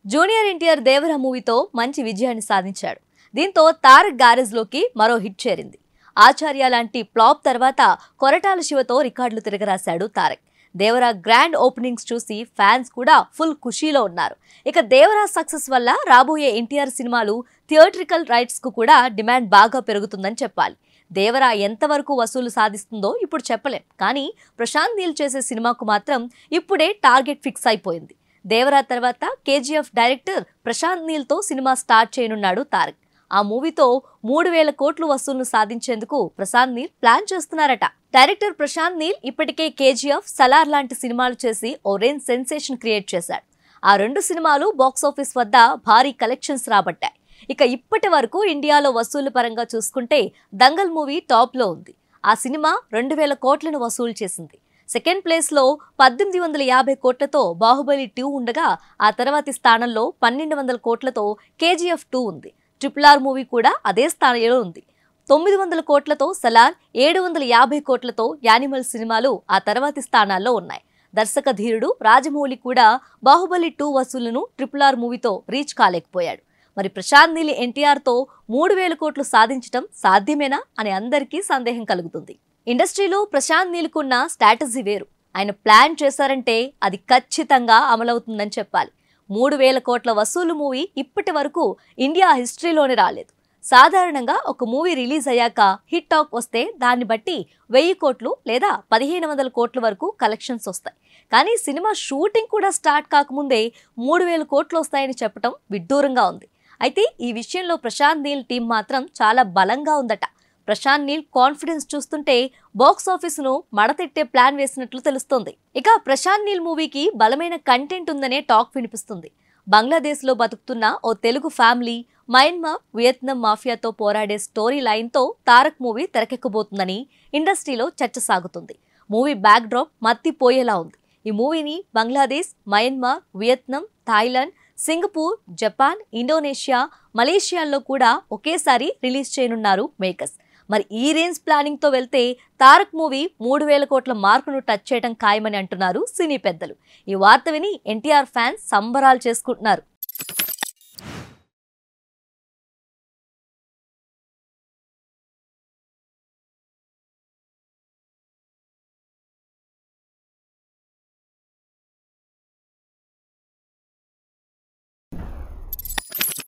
Junior NTR దేవర మూవీతో మంచి విజయాన్ని సాధించాడు. దీంతో తారక్ గ్యారేజ్ లోకి మరో హిట్ చేరింది. ఆచార్య లాంటి ఫ్లాప్ తర్వాత కొరటాల శివతో రికార్డులు తిరగరాశాడు తారక్. దేవర గ్రాండ్ ఓపెనింగ్స్ చూసి ఫ్యాన్స్ కూడా ఫుల్ ఖుషీలో ఉన్నారు. ఇక దేవర సక్సెస్ వల్ల రాబోయే ఎన్టీఆర్ సినిమాలు థియేట్రికల్ రైట్స్ కు కూడా డిమాండ్ బాగా పెరుగుతుందని చెప్పాలి. దేవర ఎంతవరకు వసూలు సాధిస్తుందో ఇప్పుడు చెప్పలేం. కానీ ప్రశాంత్ నీల్ చేసే సినిమాకు మాత్రం ఇప్పుడే టార్గెట్ ఫిక్స్ అయిపోయింది. దేవర తర్వాత కేజీఎఫ్ డైరెక్టర్ ప్రశాంత్ నీల్ తో సినిమా స్టార్ట్ చేయనున్నాడు తారక్. ఆ మూవీతో 3,000 కోట్లు వసూళ్లు సాధించేందుకు ప్రశాంత్ నీల్ ప్లాన్ చేస్తున్నారట. డైరెక్టర్ ప్రశాంత్ నీల్ ఇప్పటికే కేజీఎఫ్, సలార్ లాంటి సినిమాలు చేసి ఓ రేంజ్ సెన్సేషన్ క్రియేట్ చేశాడు. ఆ 2 సినిమాలు బాక్సాఫీస్ వద్ద భారీ కలెక్షన్స్ రాబట్టాయి. ఇక ఇప్పటి వరకు ఇండియాలో వసూళ్ల పరంగా చూసుకుంటే దంగల్ మూవీ టాప్ లో ఉంది. ఆ సినిమా 2,000 కోట్లను వసూలు చేసింది. సెకండ్ ప్లేస్ లో 1,850 కోట్లతో బాహుబలి 2 ఉండగా ఆ తర్వాతి స్థానంలో 1,200 కోట్లతో కేజీఎఫ్ 2 ఉంది. RRR మూవీ కూడా అదే స్థానంలో ఉంది. 900 కోట్లతో సలార్, 750 కోట్లతో యానిమల్ సినిమాలు ఆ తర్వాతి స్థానాల్లో ఉన్నాయి. దర్శక ధీరుడు రాజమౌళి కూడా బాహుబలి 2 వసూళ్లను RRR మూవీతో రీచ్ కాలేకపోయాడు. మరి ప్రశాంత్ నీల్ ఎన్టీఆర్ తో 3,000 కోట్లు సాధించడం సాధ్యమేనా అని అందరికీ సందేహం కలుగుతుంది. ఇండస్ట్రీలో ప్రశాంత్ నీల్ కున్న స్ట్రాటజీ వేరు. ఆయన ప్లాన్ చేశారంటే అది ఖచ్చితంగా అమలవుతుందని చెప్పాలి. 3,000 కోట్ల వసూలు మూవీ ఇప్పటి వరకు ఇండియా హిస్టరీలోనే రాలేదు. సాధారణంగా ఒక మూవీ రిలీజ్ అయ్యాక హిట్ టాక్ వస్తే దాన్ని బట్టి 1,000 కోట్లు లేదా 1,500 కోట్ల వరకు కలెక్షన్స్ వస్తాయి. కానీ సినిమా షూటింగ్ కూడా స్టార్ట్ కాకముందే 3,000 కోట్లు వస్తాయని చెప్పడం విడ్డూరంగా ఉంది. అయితే ఈ విషయంలో ప్రశాంత్ నీల్ టీం మాత్రం చాలా బలంగా ఉందట. ప్రశాంత్ నీల్ కాన్ఫిడెన్స్ చూస్తుంటే బాక్స్ ఆఫీస్ ను మడతెట్టే ప్లాన్ వేసినట్లు తెలుస్తోంది. ఇక ప్రశాంత్ నీల్ మూవీకి బలమైన కంటెంట్ ఉందనే టాక్ వినిపిస్తుంది. బంగ్లాదేశ్ లో బతుకుతున్న ఓ తెలుగు ఫ్యామిలీ మయన్మార్, వియత్నాం మాఫియాతో పోరాడే స్టోరీ లైన్ తో తారక్ మూవీ తెరకెక్కబోతుందని ఇండస్ట్రీలో చర్చ సాగుతుంది. మూవీ బ్యాక్ డ్రాప్ మత్తిపోయేలా ఉంది. ఈ మూవీని Bangladesh, Myanmar, Vietnam, Thailand, Singapore, Japan, Indonesia, మలేషియాల్లో కూడా ఒకేసారి రిలీజ్ చేయనున్నారు మేకర్స్. మరి ఈ రేంజ్ ప్లానింగ్ తో వెళ్తే తారక్ మూవీ 3,000 కోట్ల మార్కును టచ్ చేయడం ఖాయమని అంటున్నారు సినీ పెద్దలు. ఈ వార్త విని ఎన్టీఆర్ ఫ్యాన్స్ సంబరాలు చేసుకుంటున్నారు.